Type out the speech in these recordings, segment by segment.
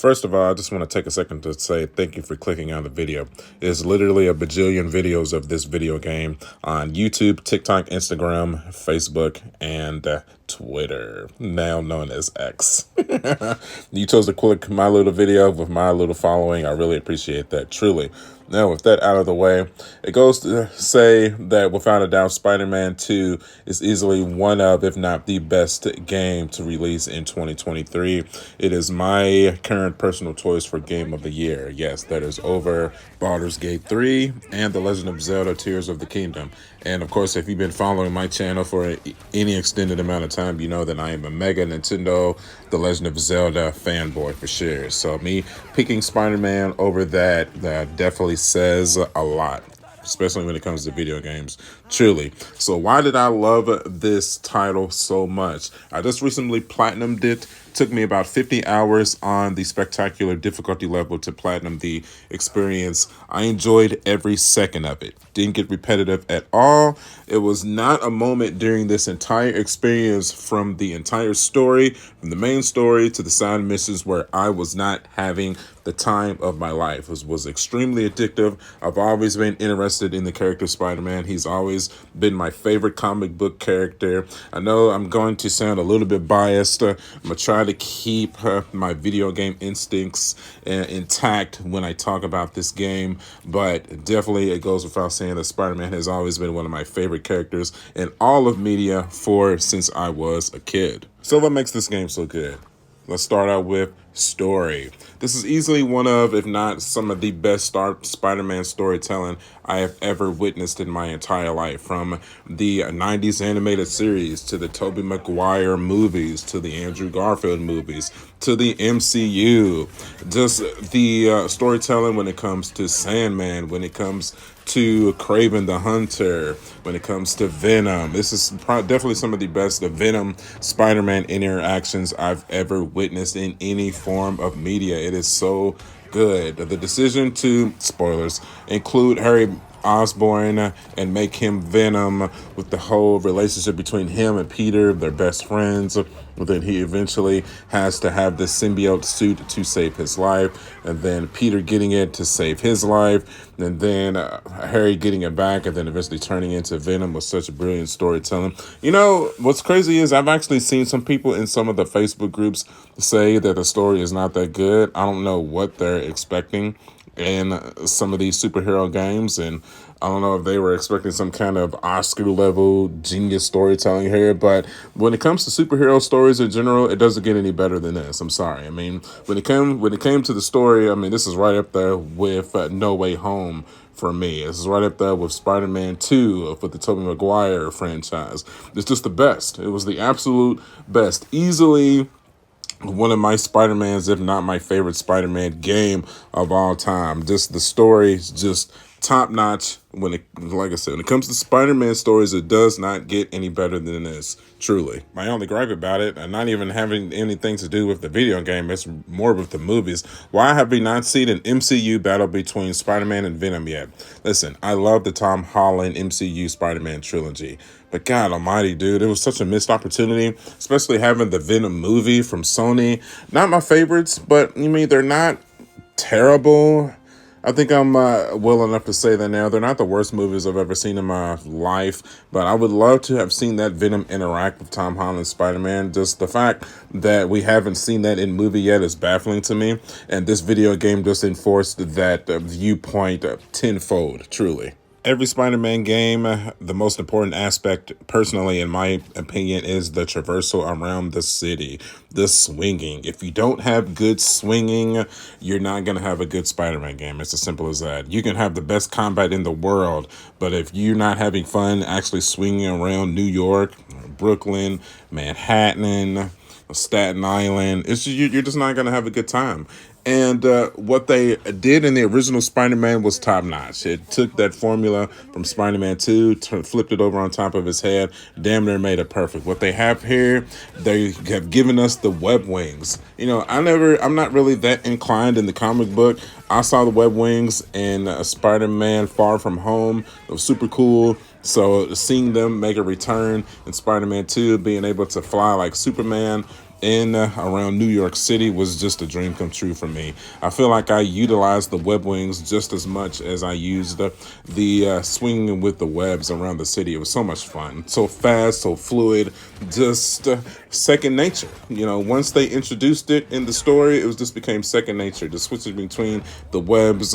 First of all, I just want to take a second to say thank you for clicking on the video. There's literally a bajillion videos of this video game on YouTube, TikTok, Instagram, Facebook, and Twitter, now known as X. You chose to click my little video with my little following. I really appreciate that, truly. Now, with that out of the way, it goes to say that without a doubt, Spider-Man 2 is easily one of, if not the best game to release in 2023. It is my current personal choice for Game of the Year. Yes, that is over Baldur's Gate 3 and The Legend of Zelda Tears of the Kingdom. And of course, if you've been following my channel for any extended amount of time, you know that I am a mega Nintendo The Legend of Zelda fanboy for sure. So me picking Spider-Man over that definitely says a lot, especially when it comes to video games, truly. So why did I love this title so much? I just recently platinumed it. Took me about 50 hours on the spectacular difficulty level to platinum the experience. I enjoyed every second of it. Didn't get repetitive at all. It was not a moment during this entire experience, from the entire story, from the main story to the side missions, where I was not having the time of my life. It was extremely addictive. I've always been interested in the character Spider-Man. He's always been my favorite comic book character. I know I'm going to sound a little bit biased. I'm going to try to keep my video game instincts intact when I talk about this game, but definitely it goes without saying that Spider-Man has always been one of my favorite characters in all of media since I was a kid. So what makes this game so good? Let's start out with story. This is easily one of, if not some of the best Spider-Man storytelling I have ever witnessed in my entire life. From the 90s animated series, to the Tobey Maguire movies, to the Andrew Garfield movies, to the MCU. Just the storytelling when it comes to Sandman, when it comes to Kraven the Hunter, when it comes to Venom. This is definitely some of the best Venom Spider-Man interactions I've ever witnessed in any form of media. It is so good. The decision to, spoilers, include Harry Osborn and make him Venom, with the whole relationship between him and Peter, their best friends, then he eventually has to have this symbiote suit to save his life, and then Peter getting it to save his life, and then Harry getting it back, and then eventually turning into Venom was such a brilliant storytelling. You know, what's crazy is I've actually seen some people in some of the Facebook groups say that the story is not that good. I don't know what they're expecting in some of these superhero games, and I don't know if they were expecting some kind of Oscar level genius storytelling here, but when it comes to superhero stories in general, it doesn't get any better than this. I'm sorry. I mean, when it came to the story, I mean, this is right up there with No Way Home for me. This is right up there with Spider-Man 2 for the Tobey Maguire franchise. It's just the best. It was the absolute best. Easily one of my Spider-Mans, if not my favorite Spider-Man game of all time. Just the story is just top notch. Like I said, when it comes to Spider-Man stories, it does not get any better than this, truly. My only gripe about it, and not even having anything to do with the video game, it's more with the movies. Why have we not seen an MCU battle between Spider-Man and Venom yet? Listen, I love the Tom Holland MCU Spider-Man trilogy, but God almighty, dude, it was such a missed opportunity, especially having the Venom movie from Sony. Not my favorites, but you mean they're not terrible. I think I'm well enough to say that now. They're not the worst movies I've ever seen in my life, but I would love to have seen that Venom interact with Tom Holland's Spider-Man. Just the fact that we haven't seen that in movie yet is baffling to me, and this video game just enforced that viewpoint tenfold, truly. Every Spider-Man game, the most important aspect, personally, in my opinion, is the traversal around the city, the swinging. If you don't have good swinging, you're not going to have a good Spider-Man game. It's as simple as that. You can have the best combat in the world, but if you're not having fun actually swinging around New York, Brooklyn, Manhattan, Staten Island, you're just not going to have a good time. And what they did in the original Spider-Man was top-notch. It took that formula from Spider-Man 2, flipped it over on top of his head, damn near made it perfect. What they have here, they have given us the web wings. You know, I'm not really that inclined in the comic book. I saw the web wings in Spider-Man Far From Home. It was super cool. So seeing them make a return in Spider-Man 2, being able to fly like Superman, in around New York City was just a dream come true for me. I feel like I utilized the web wings just as much as I used the swinging with the webs around the city. It was so much fun, so fast, so fluid, just second nature. You know, once they introduced it in the story, it was just became second nature. The switches between the webs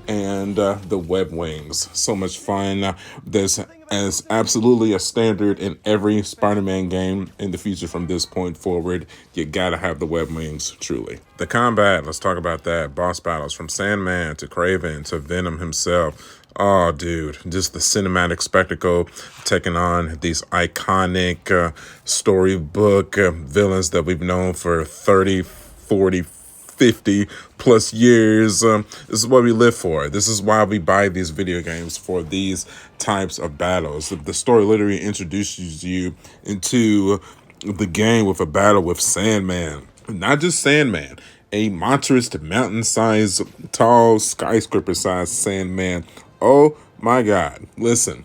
and the web wings, so much fun. There's as absolutely a standard in every Spider-Man game in the future from this point forward. You gotta have the web wings, truly. The combat, let's talk about that. Boss battles from Sandman to Kraven to Venom himself. Oh, dude, just the cinematic spectacle, taking on these iconic storybook villains that we've known for 30, 40, 50 plus years. This is what we live for. This is why we buy these video games, for these types of battles. The story literally introduces you into the game with a battle with Sandman. Not just Sandman, a monstrous mountain-sized, tall, skyscraper-sized Sandman. Oh my God. Listen,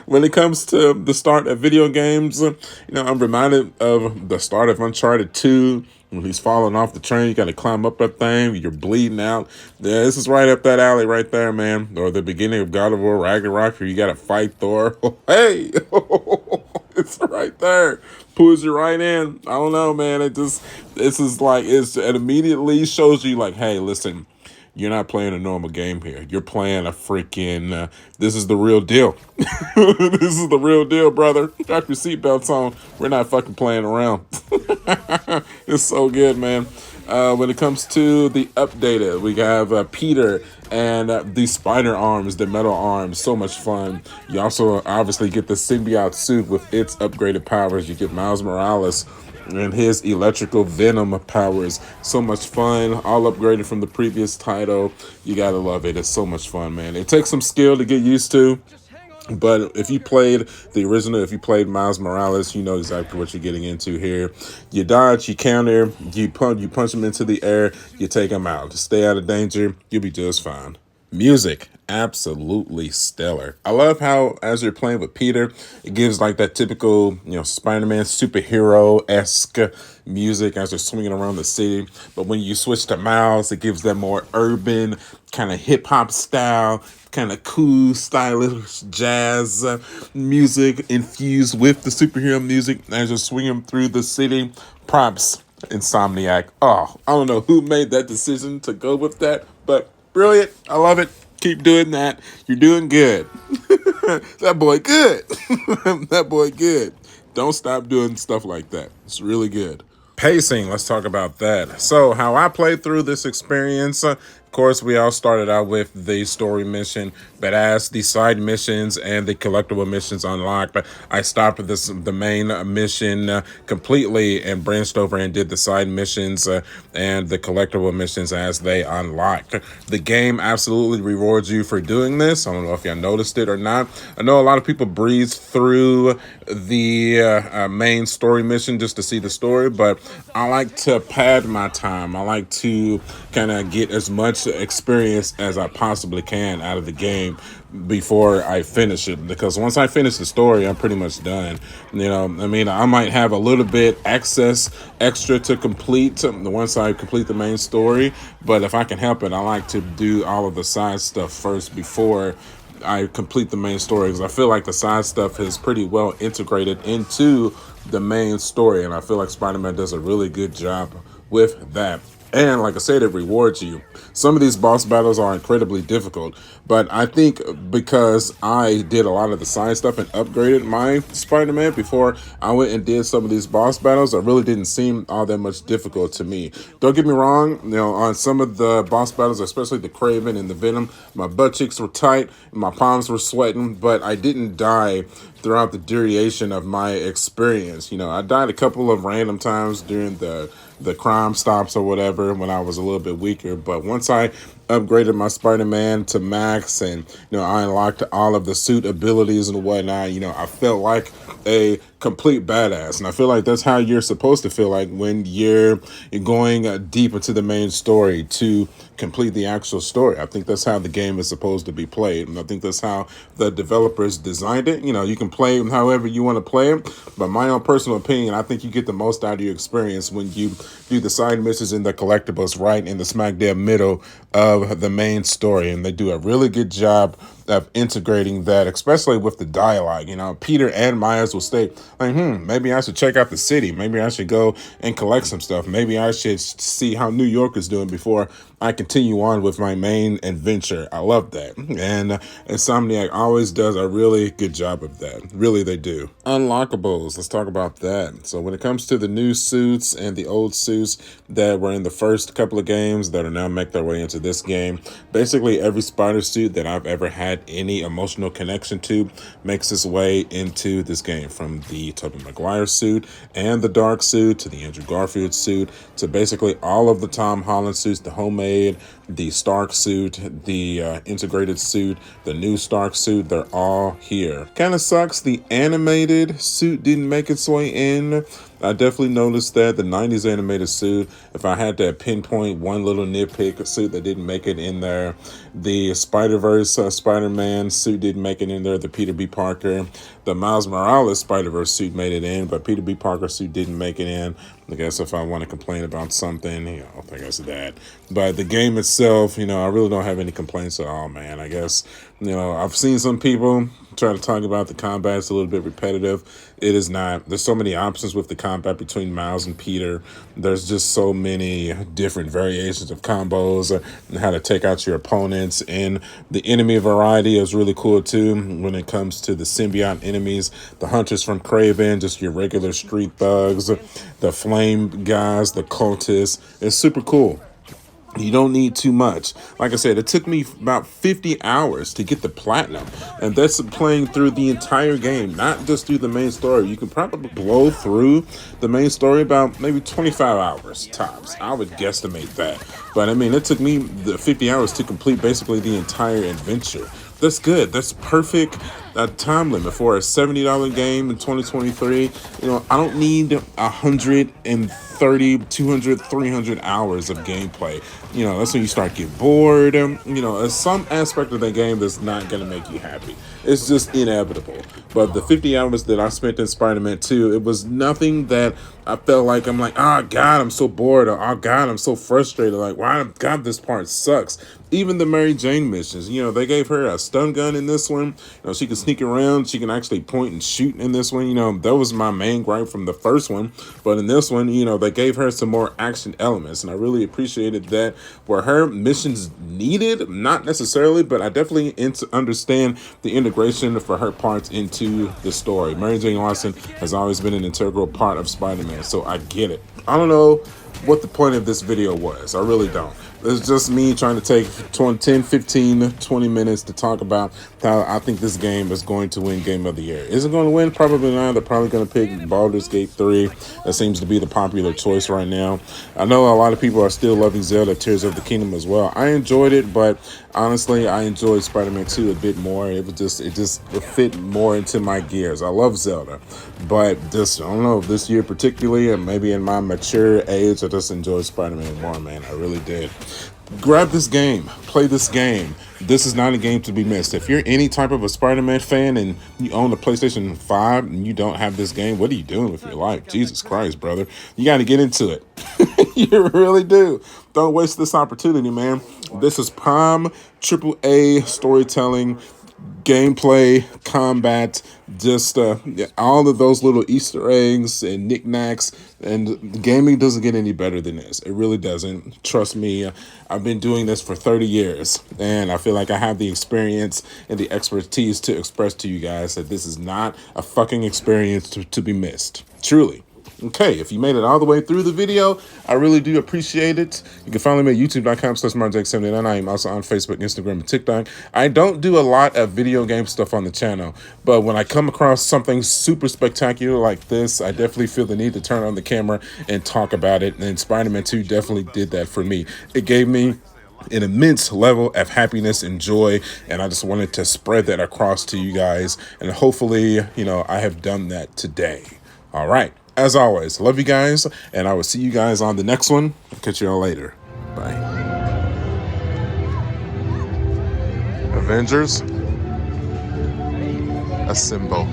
when it comes to the start of video games, I'm reminded of the start of Uncharted 2. When he's falling off the train, you got to climb up that thing. You're bleeding out. Yeah, this is right up that alley right there, man. Or the beginning of God of War Ragnarok, where you got to fight Thor. Hey, it's right there. Pulls you right in. I don't know, man. It immediately shows you like, hey, listen, you're not playing a normal game here. You're playing a freaking, this is the real deal. This is the real deal, brother. Got your seatbelts on. We're not fucking playing around. It's so good, man. When it comes to the updated, we have Peter and the spider arms, the metal arms. So much fun. You also obviously get the symbiote suit with its upgraded powers. You get Miles Morales and his electrical venom powers. So much fun, all upgraded from the previous title. You gotta love it. It's so much fun, man. It takes some skill to get used to, but if you played the original, if you played Miles Morales, you know exactly what you're getting into here. You dodge, you counter, you punch them into the air, you take them out. Stay out of danger, you'll be just fine. Music, absolutely stellar. I love how, as you're playing with Peter, it gives like that typical, Spider-Man superhero-esque music as they're swinging around the city. But when you switch to Miles, it gives that more urban, kind of hip-hop style, kind of cool, stylish jazz music infused with the superhero music as you're swinging through the city. Props, Insomniac. Oh, I don't know who made that decision to go with that, but brilliant. I love it. Keep doing that. You're doing good. That boy good. That boy good. Don't stop doing stuff like that. It's really good. Pacing, let's talk about that. So how I played through this experience, of course, we all started out with the story mission, but as the side missions and the collectible missions unlocked, I stopped at the main mission completely and branched over and did the side missions and the collectible missions as they unlocked. The game absolutely rewards you for doing this. I don't know if y'all noticed it or not. I know a lot of people breeze through the main story mission just to see the story, but I like to pad my time. I like to kind of get as much experience as I possibly can out of the game before I finish it, because once I finish the story, I'm pretty much done. I might have a little bit extra to complete once I complete the main story, but if I can help it, I like to do all of the side stuff first before I complete the main story, because I feel like the side stuff is pretty well integrated into the main story, and I feel like Spider-Man does a really good job with that. And like I said, it rewards you. Some of these boss battles are incredibly difficult, but I think because I did a lot of the side stuff and upgraded my Spider-Man before I went and did some of these boss battles, it really didn't seem all that much difficult to me. Don't get me wrong, on some of the boss battles, especially the Kraven and the Venom, my butt cheeks were tight, my palms were sweating, but I didn't die throughout the duration of my experience. I died a couple of random times during the crime stops or whatever when I was a little bit weaker, but once I upgraded my Spider-Man to max, and I unlocked all of the suit abilities and whatnot. I felt like a complete badass, and I feel like that's how you're supposed to feel like when you're going deep into the main story to complete the actual story. I think that's how the game is supposed to be played, and I think that's how the developers designed it. You can play however you want to play it, but my own personal opinion, I think you get the most out of your experience when you do the side missions and the collectibles right in the smack dab middle of the main story, and they do a really good job of integrating that, especially with the dialogue. Peter and Miles will stay like, maybe I should check out the city. Maybe I should go and collect some stuff. Maybe I should see how New York is doing before I continue on with my main adventure. I love that. And Insomniac always does a really good job of that. Really, they do. Unlockables. Let's talk about that. So when it comes to the new suits and the old suits that were in the first couple of games that are now make their way into this game, basically every spider suit that I've ever had any emotional connection to makes its way into this game, from the Tobey Maguire suit and the Dark suit to the Andrew Garfield suit to basically all of the Tom Holland suits, the homemade, the Stark suit, the integrated suit, the new Stark suit. They're all here. Kind of sucks the animated suit didn't make its way in. I definitely noticed that the 90s animated suit, if I had to pinpoint one little nitpick suit that didn't make it in there, the Spider-Verse Spider-Man suit didn't make it in there, the Peter B. Parker. The Miles Morales Spider-Verse suit made it in, but Peter B. Parker suit didn't make it in. I guess if I want to complain about something, I guess that. But the game itself, I really don't have any complaints at all, man. I guess, I've seen some people try to talk about the combat. It's a little bit repetitive. It is not. There's so many options with the combat between Miles and Peter. There's just so many different variations of combos and how to take out your opponents. And the enemy variety is really cool too when it comes to the symbiote enemies, the hunters from Kraven, just your regular street thugs, the flame guys, the cultists. It's super cool. You don't need too much. Like I said, it took me about 50 hours to get the platinum. And that's playing through the entire game, not just through the main story. You can probably blow through the main story about maybe 25 hours tops. I would guesstimate that. But I mean, it took me the 50 hours to complete basically the entire adventure. That's good. That's perfect time limit for a $70 game in 2023. I don't need 130, 200, 300 hours of gameplay. That's when you start getting bored. There's some aspect of the game that's not going to make you happy. It's just inevitable. But the 50 hours that I spent in Spider-Man 2, it was nothing that I felt like I'm like, oh God, I'm so bored. Or, oh God, I'm so frustrated. Like, why, God, this part sucks. Even the Mary Jane missions, they gave her a stun gun in this one. She can sneak around. She can actually point and shoot in this one. That was my main gripe from the first one. But in this one, they gave her some more action elements. And I really appreciated that. Where her missions needed, not necessarily, but I definitely understand the integration for her parts into the story. Mary Jane Watson has always been an integral part of Spider-Man, so I get it. I don't know what the point of this video was. I really don't. It's just me trying to take 10, 15, 20 minutes to talk about how I think this game is going to win Game of the Year. Is it going to win? Probably not. They're probably going to pick Baldur's Gate 3. That seems to be the popular choice right now. I know a lot of people are still loving Zelda Tears of the Kingdom as well. I enjoyed it, but honestly, I enjoyed Spider-Man 2 a bit more. It fit more into my gears. I love Zelda, but I don't know, this year particularly, and maybe in my mature age, I just enjoyed Spider-Man more, man. I really did. Grab this game, play this game. This is not a game to be missed. If you're any type of a Spider-Man fan and you own a PlayStation 5 and you don't have this game, what are you doing with your life? Jesus Christ, brother. You got to get into it. You really do. Don't waste this opportunity, man. This is prime AAA storytelling, gameplay, combat, just all of those little Easter eggs and knickknacks, and the gaming doesn't get any better than this. It really doesn't. Trust me, I've been doing this for 30 years, and I feel like I have the experience and the expertise to express to you guys that this is not a fucking experience to be missed. Truly. Okay, if you made it all the way through the video, I really do appreciate it. You can follow me at youtube.com/MarkJake79. I am also on Facebook, Instagram, and TikTok. I don't do a lot of video game stuff on the channel, but when I come across something super spectacular like this, I definitely feel the need to turn on the camera and talk about it, and Spider-Man 2 definitely did that for me. It gave me an immense level of happiness and joy, and I just wanted to spread that across to you guys, and hopefully, I have done that today. All right, as always, love you guys, and I will see you guys on the next one. Catch you all later. Bye. Avengers, assemble.